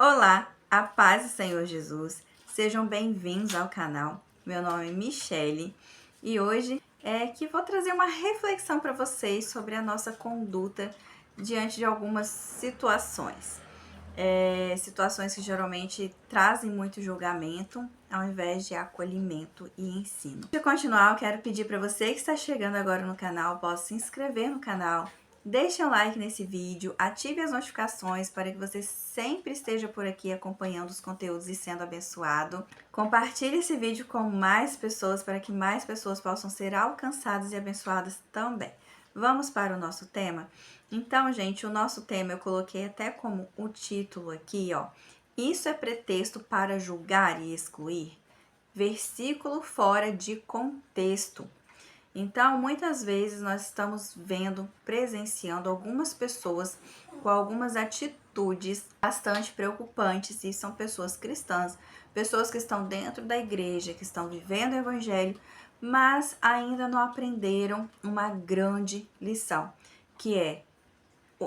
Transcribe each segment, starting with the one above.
Olá, a paz do Senhor Jesus. Sejam bem-vindos ao canal. Meu nome é Michele e hoje vou trazer uma reflexão para vocês sobre a nossa conduta diante de algumas situações. Situações que geralmente trazem muito julgamento ao invés de acolhimento e ensino. Antes de continuar, eu quero pedir para você que está chegando agora no canal, possa se inscrever no canal, deixe um like nesse vídeo, ative as notificações para que você sempre esteja por aqui acompanhando os conteúdos e sendo abençoado. Compartilhe esse vídeo com mais pessoas para que mais pessoas possam ser alcançadas e abençoadas também. Vamos para o nosso tema? Então, gente, o nosso tema eu coloquei até como o título aqui, ó. Isso é pretexto para julgar e excluir? Versículo fora de contexto. Então, muitas vezes nós estamos vendo, presenciando algumas pessoas com algumas atitudes bastante preocupantes, e são pessoas cristãs, pessoas que estão dentro da igreja, que estão vivendo o evangelho, mas ainda não aprenderam uma grande lição, que é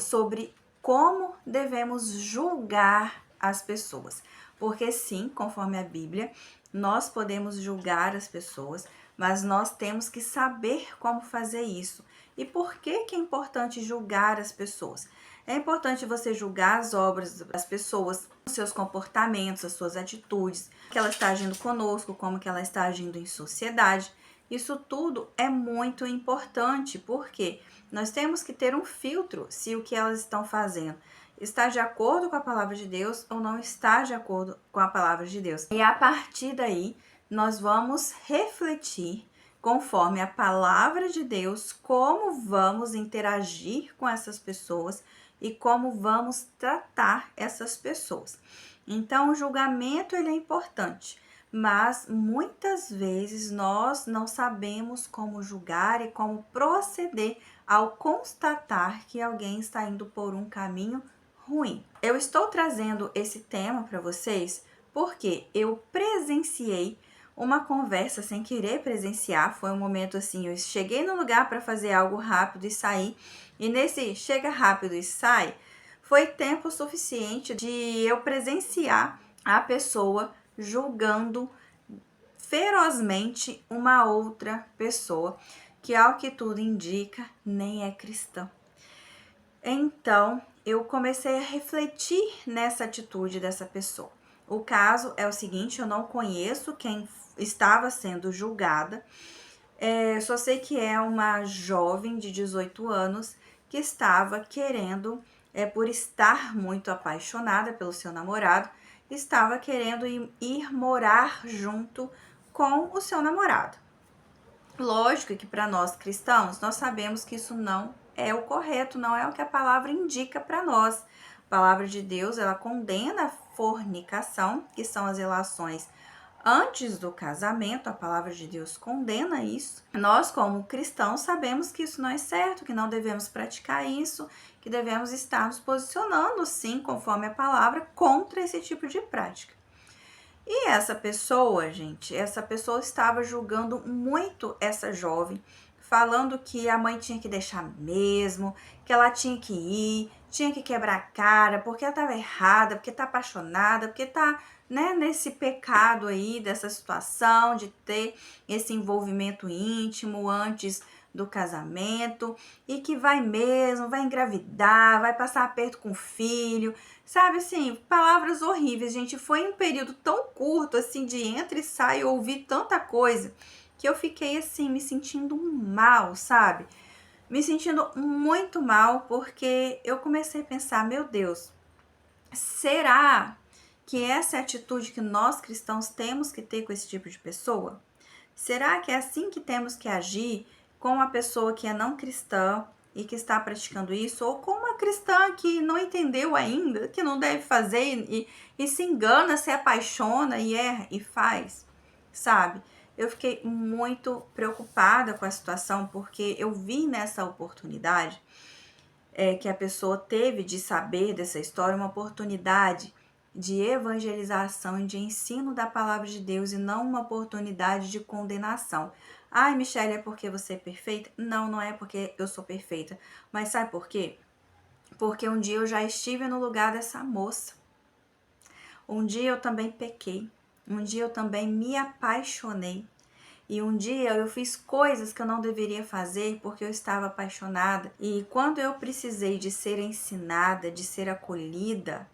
sobre como devemos julgar as pessoas. Porque sim, conforme a Bíblia, nós podemos julgar as pessoas, mas nós temos que saber como fazer isso. E por que é importante julgar as pessoas? É importante você julgar as obras das pessoas, os seus comportamentos, as suas atitudes, que ela está agindo conosco, como que ela está agindo em sociedade. Isso tudo é muito importante, porque nós temos que ter um filtro se o que elas estão fazendo está de acordo com a palavra de Deus ou não está de acordo com a palavra de Deus. E a partir daí, nós vamos refletir conforme a palavra de Deus, como vamos interagir com essas pessoas e como vamos tratar essas pessoas. Então, o julgamento ele é importante, mas muitas vezes nós não sabemos como julgar e como proceder ao constatar que alguém está indo por um caminho ruim. Eu estou trazendo esse tema para vocês porque eu presenciei uma conversa sem querer presenciar. Foi um momento assim, eu cheguei no lugar para fazer algo rápido e sair, e nesse chega rápido e sai, foi tempo suficiente de eu presenciar a pessoa julgando ferozmente uma outra pessoa, que ao que tudo indica, nem é cristã. Então, eu comecei a refletir nessa atitude dessa pessoa. O caso é o seguinte, eu não conheço quem estava sendo julgada, só sei que é uma jovem de 18 anos que estava querendo, por estar muito apaixonada pelo seu namorado, estava querendo ir morar junto com o seu namorado. Lógico que para nós cristãos, nós sabemos que isso não é o correto, não é o que a palavra indica para nós. A palavra de Deus, ela condena a fornicação, que são as relações antes do casamento. A palavra de Deus condena isso. Nós, como cristãos, sabemos que isso não é certo, que não devemos praticar isso, que devemos estar nos posicionando, sim, conforme a palavra, contra esse tipo de prática. E essa pessoa, gente, essa pessoa estava julgando muito essa jovem, falando que a mãe tinha que deixar mesmo, que ela tinha que ir, tinha que quebrar a cara, porque ela estava errada, porque está apaixonada, porque está, né, nesse pecado aí, dessa situação de ter esse envolvimento íntimo antes do casamento, e que vai mesmo, vai engravidar, vai passar aperto com o filho, sabe assim, palavras horríveis, gente. Foi um período tão curto, assim, de entra e sai, eu ouvi tanta coisa, que eu fiquei, assim, me sentindo mal, sabe? Me sentindo muito mal, porque eu comecei a pensar, meu Deus, será que essa é a atitude que nós cristãos temos que ter com esse tipo de pessoa? Será que é assim que temos que agir com uma pessoa que é não cristã e que está praticando isso, ou com uma cristã que não entendeu ainda, que não deve fazer e se engana, se apaixona e erra e faz, sabe? Eu fiquei muito preocupada com a situação, porque eu vi nessa oportunidade que a pessoa teve de saber dessa história, uma oportunidade de evangelização e de ensino da palavra de Deus, e não uma oportunidade de condenação. Ai, Michele, é porque você é perfeita? Não, não é porque eu sou perfeita. Mas sabe por quê? Porque um dia eu já estive no lugar dessa moça. Um dia eu também pequei, um dia eu também me apaixonei. E um dia eu fiz coisas que eu não deveria fazer porque eu estava apaixonada. E quando eu precisei de ser ensinada, de ser acolhida,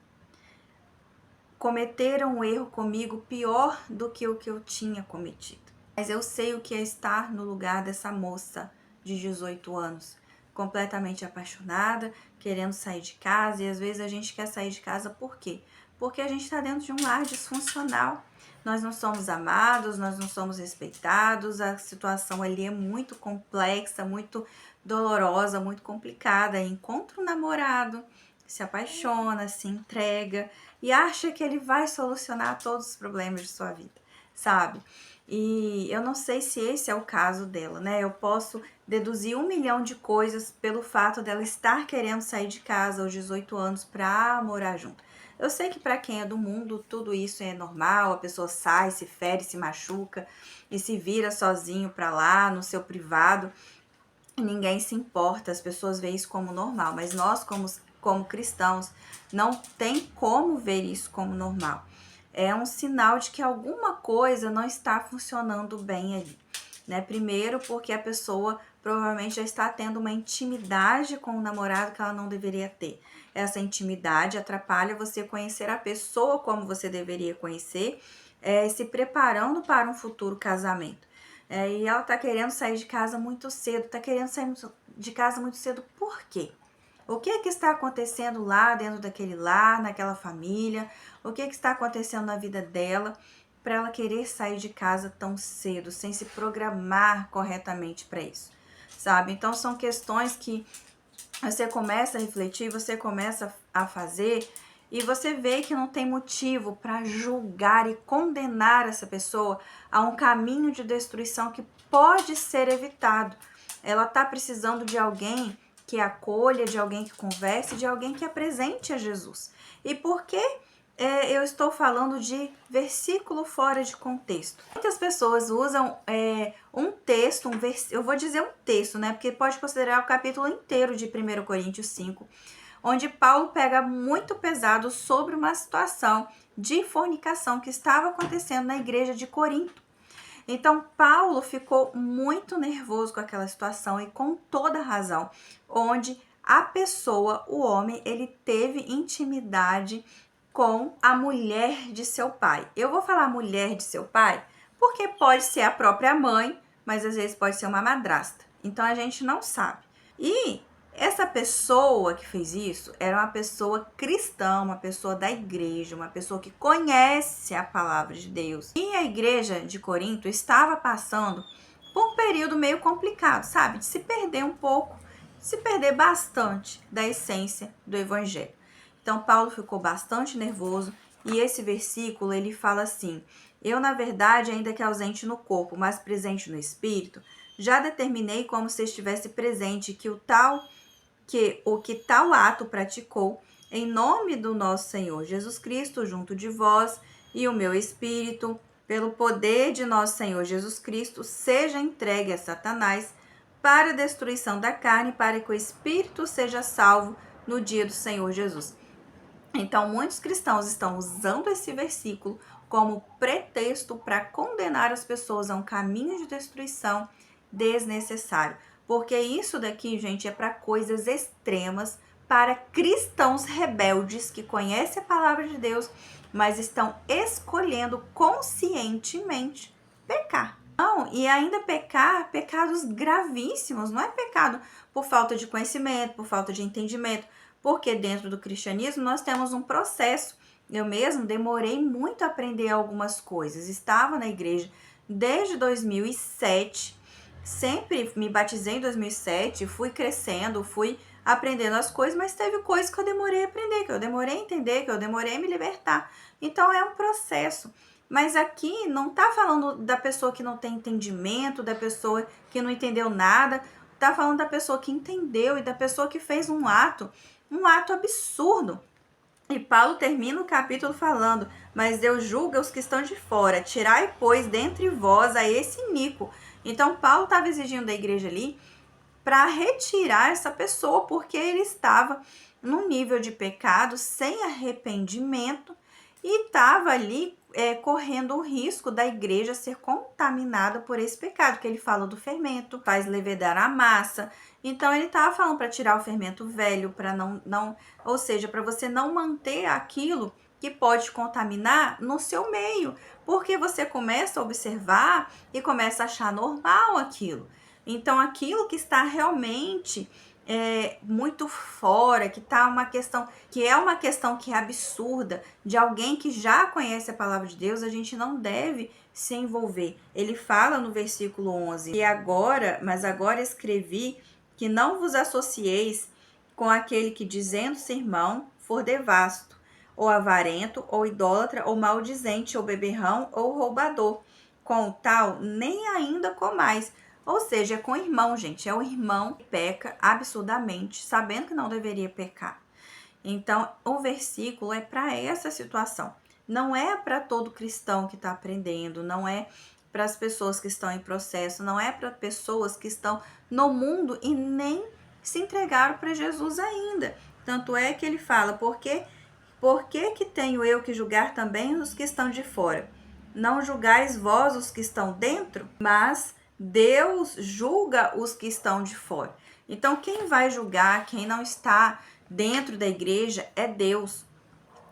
cometeram um erro comigo pior do que o que eu tinha cometido. Mas eu sei o que é estar no lugar dessa moça de 18 anos, completamente apaixonada, querendo sair de casa. E às vezes a gente quer sair de casa por quê? Porque a gente está dentro de um lar disfuncional. Nós não somos amados, nós não somos respeitados, a situação ali é muito complexa, muito dolorosa, muito complicada. Encontra um namorado, se apaixona, se entrega e acha que ele vai solucionar todos os problemas de sua vida, sabe? E eu não sei se esse é o caso dela, né? Eu posso deduzir 1 milhão de coisas pelo fato dela estar querendo sair de casa aos 18 anos para morar junto. Eu sei que para quem é do mundo, tudo isso é normal, a pessoa sai, se fere, se machuca e se vira sozinho para lá, no seu privado, e ninguém se importa, as pessoas veem isso como normal, mas nós, como cristãos, não tem como ver isso como normal. É um sinal de que alguma coisa não está funcionando bem ali, né? Primeiro, porque a pessoa provavelmente já está tendo uma intimidade com o namorado que ela não deveria ter. Essa intimidade atrapalha você conhecer a pessoa como você deveria conhecer, se preparando para um futuro casamento. E ela tá querendo sair de casa muito cedo. Tá querendo sair de casa muito cedo por quê? O que é que está acontecendo lá dentro daquele lar, naquela família? O que é que está acontecendo na vida dela para ela querer sair de casa tão cedo, sem se programar corretamente para isso, sabe? Então são questões que você começa a refletir, você começa a fazer e você vê que não tem motivo para julgar e condenar essa pessoa a um caminho de destruição que pode ser evitado. Ela está precisando de alguém que acolha, de alguém que converse, de alguém que apresente a Jesus. E por que eu estou falando de versículo fora de contexto? Muitas pessoas usam um texto, eu vou dizer um texto, né? Porque pode considerar o capítulo inteiro de 1 Coríntios 5, onde Paulo pega muito pesado sobre uma situação de fornicação que estava acontecendo na igreja de Corinto. Então, Paulo ficou muito nervoso com aquela situação e com toda razão, onde a pessoa, o homem, ele teve intimidade com a mulher de seu pai. Eu vou falar mulher de seu pai porque pode ser a própria mãe, mas às vezes pode ser uma madrasta. Então, a gente não sabe. E essa pessoa que fez isso era uma pessoa cristã, uma pessoa da igreja, uma pessoa que conhece a palavra de Deus. E a igreja de Corinto estava passando por um período meio complicado, sabe? De se perder um pouco, de se perder bastante da essência do evangelho. Então, Paulo ficou bastante nervoso e esse versículo, ele fala assim: eu, na verdade, ainda que ausente no corpo, mas presente no espírito, já determinei como se estivesse presente que o que tal ato praticou, em nome do nosso Senhor Jesus Cristo, junto de vós, e o meu espírito, pelo poder de nosso Senhor Jesus Cristo, seja entregue a Satanás para a destruição da carne, para que o espírito seja salvo no dia do Senhor Jesus. Então, muitos cristãos estão usando esse versículo como pretexto para condenar as pessoas a um caminho de destruição desnecessário. Porque isso daqui, gente, é para coisas extremas, para cristãos rebeldes que conhecem a palavra de Deus, mas estão escolhendo conscientemente pecar. Não, e ainda pecar, pecados gravíssimos, não é pecado por falta de conhecimento, por falta de entendimento, porque dentro do cristianismo nós temos um processo. Eu mesmo demorei muito a aprender algumas coisas. Estava na igreja desde 2007, sempre me batizei em 2007, fui crescendo, fui aprendendo as coisas, mas teve coisas que eu demorei a aprender, que eu demorei a entender, que eu demorei a me libertar. Então é um processo. Mas aqui não tá falando da pessoa que não tem entendimento, da pessoa que não entendeu nada, tá falando da pessoa que entendeu e da pessoa que fez um ato absurdo. E Paulo termina o capítulo falando: mas Deus julga os que estão de fora, tirai, pois, dentre vós a esse iníquo. Então Paulo estava exigindo da igreja ali para retirar essa pessoa, porque ele estava num nível de pecado sem arrependimento e estava ali correndo o risco da igreja ser contaminada por esse pecado, que ele fala do fermento, faz levedar a massa. Então ele estava falando para tirar o fermento velho, para não, ou seja, para você não manter aquilo que pode contaminar no seu meio, porque você começa a observar e começa a achar normal aquilo. Então aquilo que está realmente muito fora, que tá uma questão que é absurda de alguém que já conhece a palavra de Deus, a gente não deve se envolver. Ele fala no versículo 11: mas agora escrevi que não vos associeis com aquele que, dizendo-se irmão, for devasto, ou avarento, ou idólatra, ou maldizente, ou beberrão, ou roubador. Com o tal, nem ainda comais. Ou seja, é com o irmão, gente. É o irmão que peca absurdamente, sabendo que não deveria pecar. Então, o versículo é para essa situação. Não é para todo cristão que está aprendendo, não é para as pessoas que estão em processo, não é para pessoas que estão no mundo e nem se entregaram para Jesus ainda. Tanto é que ele fala, por que tenho eu que julgar também os que estão de fora? Não julgais vós os que estão dentro, mas Deus julga os que estão de fora. Então, quem vai julgar, quem não está dentro da igreja, é Deus.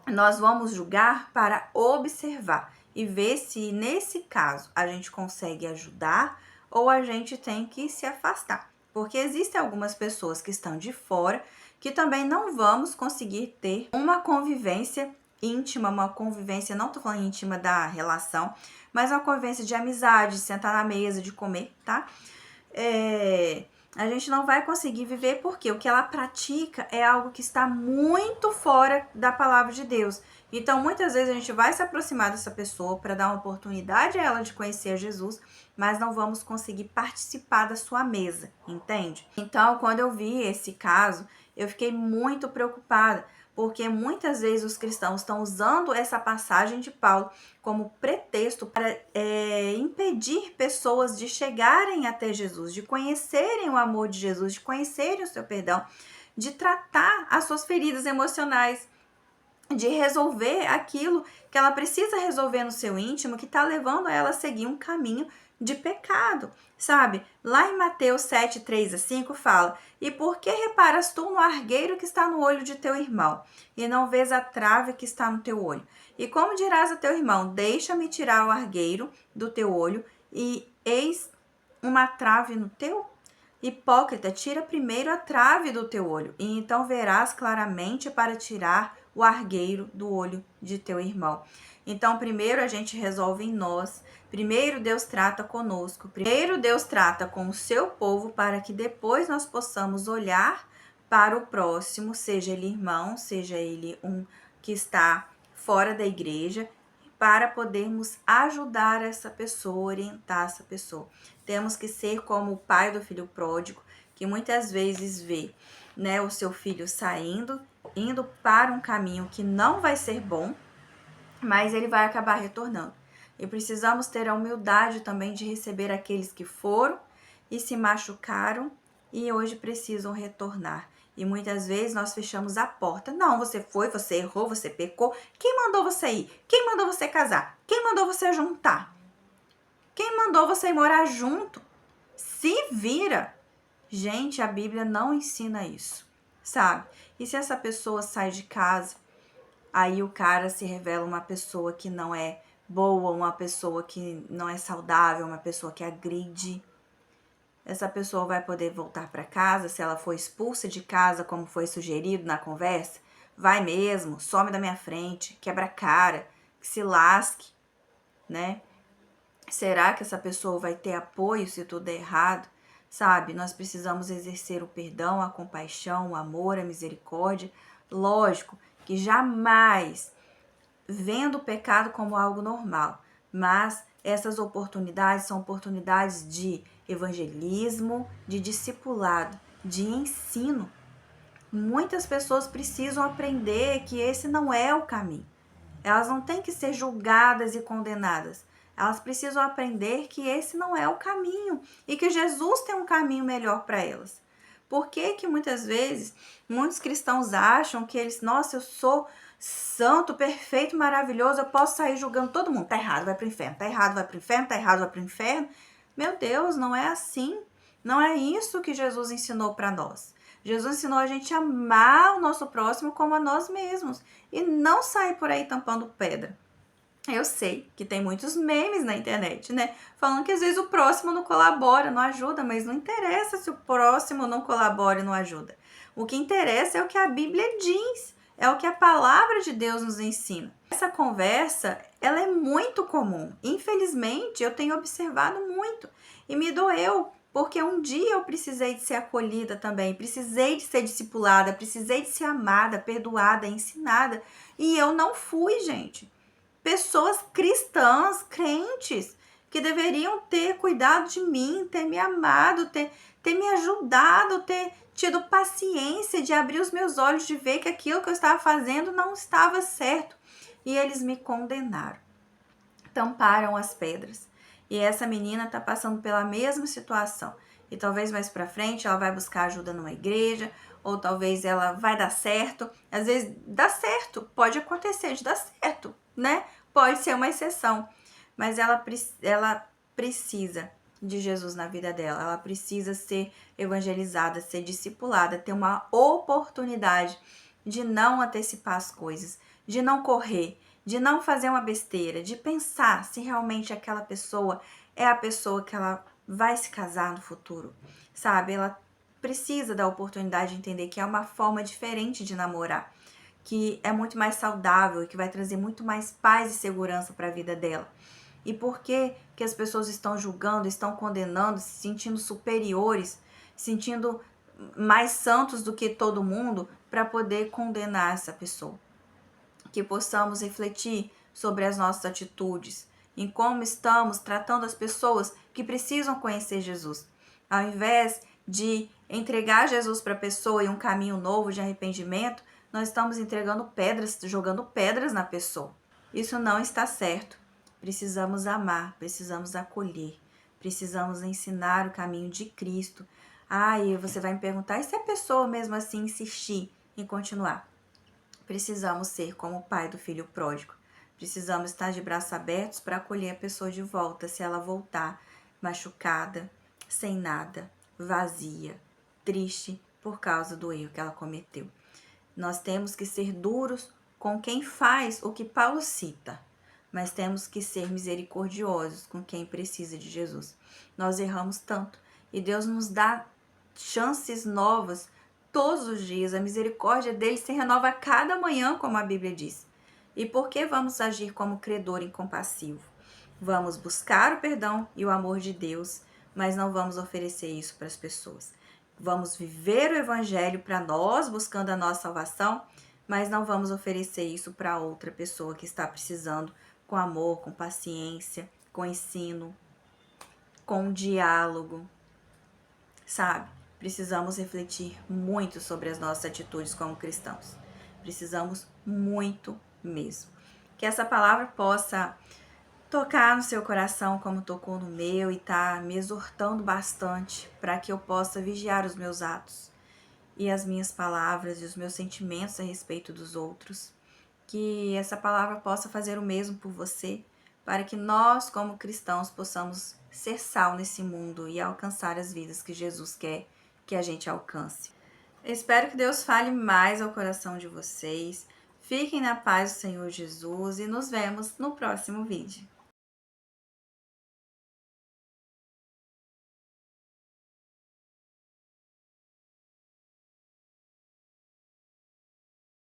Nós vamos julgar para observar e ver se, nesse caso, a gente consegue ajudar ou a gente tem que se afastar. Porque existem algumas pessoas que estão de fora que também não vamos conseguir ter uma convivência íntima, uma convivência, não tô falando íntima da relação, mas uma convivência de amizade, de sentar na mesa, de comer, tá? A gente não vai conseguir viver porque o que ela pratica é algo que está muito fora da palavra de Deus. Então, muitas vezes a gente vai se aproximar dessa pessoa para dar uma oportunidade a ela de conhecer Jesus, mas não vamos conseguir participar da sua mesa, entende? Então, quando eu vi esse caso, eu fiquei muito preocupada, porque muitas vezes os cristãos estão usando essa passagem de Paulo como pretexto para impedir pessoas de chegarem até Jesus, de conhecerem o amor de Jesus, de conhecerem o seu perdão, de tratar as suas feridas emocionais, de resolver aquilo que ela precisa resolver no seu íntimo, que está levando ela a seguir um caminho de pecado, sabe? Lá em Mateus 7, 3 a 5 fala: e por que reparas tu no argueiro que está no olho de teu irmão, e não vês a trave que está no teu olho? E como dirás a teu irmão, deixa-me tirar o argueiro do teu olho, e eis uma trave no teu? Hipócrita, tira primeiro a trave do teu olho, e então verás claramente para tirar o argueiro do olho de teu irmão. Então, primeiro a gente resolve em nós, primeiro Deus trata conosco, primeiro Deus trata com o seu povo, para que depois nós possamos olhar para o próximo, seja ele irmão, seja ele um que está fora da igreja, para podermos ajudar essa pessoa, orientar essa pessoa. Temos que ser como o pai do filho pródigo, que muitas vezes vê, né, o seu filho indo para um caminho que não vai ser bom, mas ele vai acabar retornando. E precisamos ter a humildade também de receber aqueles que foram e se machucaram e hoje precisam retornar. E muitas vezes nós fechamos a porta. Não, você foi, você errou, você pecou. Quem mandou você ir? Quem mandou você casar? Quem mandou você juntar? Quem mandou você ir morar junto? Se vira. Gente, a Bíblia não ensina isso, sabe? E se essa pessoa sai de casa, aí o cara se revela uma pessoa que não é boa, uma pessoa que não é saudável, uma pessoa que agride. Essa pessoa vai poder voltar para casa se ela for expulsa de casa, como foi sugerido na conversa? Vai mesmo, some da minha frente, quebra a cara, que se lasque, né? Será que essa pessoa vai ter apoio se tudo der errado? Sabe, nós precisamos exercer o perdão, a compaixão, o amor, a misericórdia. Lógico que jamais vendo o pecado como algo normal, mas essas oportunidades são oportunidades de evangelismo, de discipulado, de ensino. Muitas pessoas precisam aprender que esse não é o caminho. Elas não têm que ser julgadas e condenadas. Elas precisam aprender que esse não é o caminho e que Jesus tem um caminho melhor para elas. Por que que muitas vezes muitos cristãos acham que eles, nossa, eu sou santo, perfeito, maravilhoso, eu posso sair julgando todo mundo. Tá errado, vai pro inferno. Tá errado, vai pro inferno. Tá errado, vai pro inferno. Meu Deus, não é assim. Não é isso que Jesus ensinou para nós. Jesus ensinou a gente a amar o nosso próximo como a nós mesmos e não sair por aí tampando pedra. Eu sei que tem muitos memes na internet, né? Falando que às vezes o próximo não colabora, não ajuda, mas não interessa se o próximo não colabora e não ajuda. O que interessa é o que a Bíblia diz, é o que a palavra de Deus nos ensina. Essa conversa, ela é muito comum. Infelizmente, eu tenho observado muito e me doeu, porque um dia eu precisei de ser acolhida também, precisei de ser discipulada, precisei de ser amada, perdoada, ensinada, e eu não fui, gente. Pessoas cristãs, crentes, que deveriam ter cuidado de mim, ter me amado, ter me ajudado, ter tido paciência de abrir os meus olhos, de ver que aquilo que eu estava fazendo não estava certo. E eles me condenaram, tamparam as pedras. E essa menina está passando pela mesma situação. E talvez mais para frente ela vai buscar ajuda numa igreja, ou talvez ela vai dar certo. Às vezes dá certo, pode acontecer de dar certo, né? Pode ser uma exceção, mas ela precisa de Jesus na vida dela. Ela precisa ser evangelizada, ser discipulada, ter uma oportunidade de não antecipar as coisas, de não correr, de não fazer uma besteira, de pensar se realmente aquela pessoa é a pessoa que ela vai se casar no futuro, sabe? Ela precisa da oportunidade de entender que é uma forma diferente de namorar, que é muito mais saudável e que vai trazer muito mais paz e segurança para a vida dela. E por que que as pessoas estão julgando, estão condenando, se sentindo superiores, sentindo mais santos do que todo mundo para poder condenar essa pessoa? Que possamos refletir sobre as nossas atitudes, em como estamos tratando as pessoas que precisam conhecer Jesus. Ao invés de entregar Jesus para a pessoa e um caminho novo de arrependimento, nós estamos entregando pedras, jogando pedras na pessoa. Isso não está certo. Precisamos amar, precisamos acolher, precisamos ensinar o caminho de Cristo. E você vai me perguntar, e se a pessoa mesmo assim insistir em continuar? Precisamos ser como o pai do filho pródigo. Precisamos estar de braços abertos para acolher a pessoa de volta se ela voltar machucada, sem nada, vazia, triste por causa do erro que ela cometeu. Nós temos que ser duros com quem faz o que Paulo cita, mas temos que ser misericordiosos com quem precisa de Jesus. Nós erramos tanto e Deus nos dá chances novas todos os dias. A misericórdia dele se renova a cada manhã, como a Bíblia diz. E por que vamos agir como credor incompassivo? Vamos buscar o perdão e o amor de Deus, mas não vamos oferecer isso para as pessoas. Vamos viver o evangelho para nós, buscando a nossa salvação, mas não vamos oferecer isso para outra pessoa que está precisando, com amor, com paciência, com ensino, com diálogo, sabe? Precisamos refletir muito sobre as nossas atitudes como cristãos. Precisamos muito mesmo. Que essa palavra possa tocar no seu coração como tocou no meu e tá me exortando bastante para que eu possa vigiar os meus atos e as minhas palavras e os meus sentimentos a respeito dos outros. Que essa palavra possa fazer o mesmo por você, para que nós, como cristãos, possamos ser sal nesse mundo e alcançar as vidas que Jesus quer que a gente alcance. Eu espero que Deus fale mais ao coração de vocês. Fiquem na paz do Senhor Jesus e nos vemos no próximo vídeo.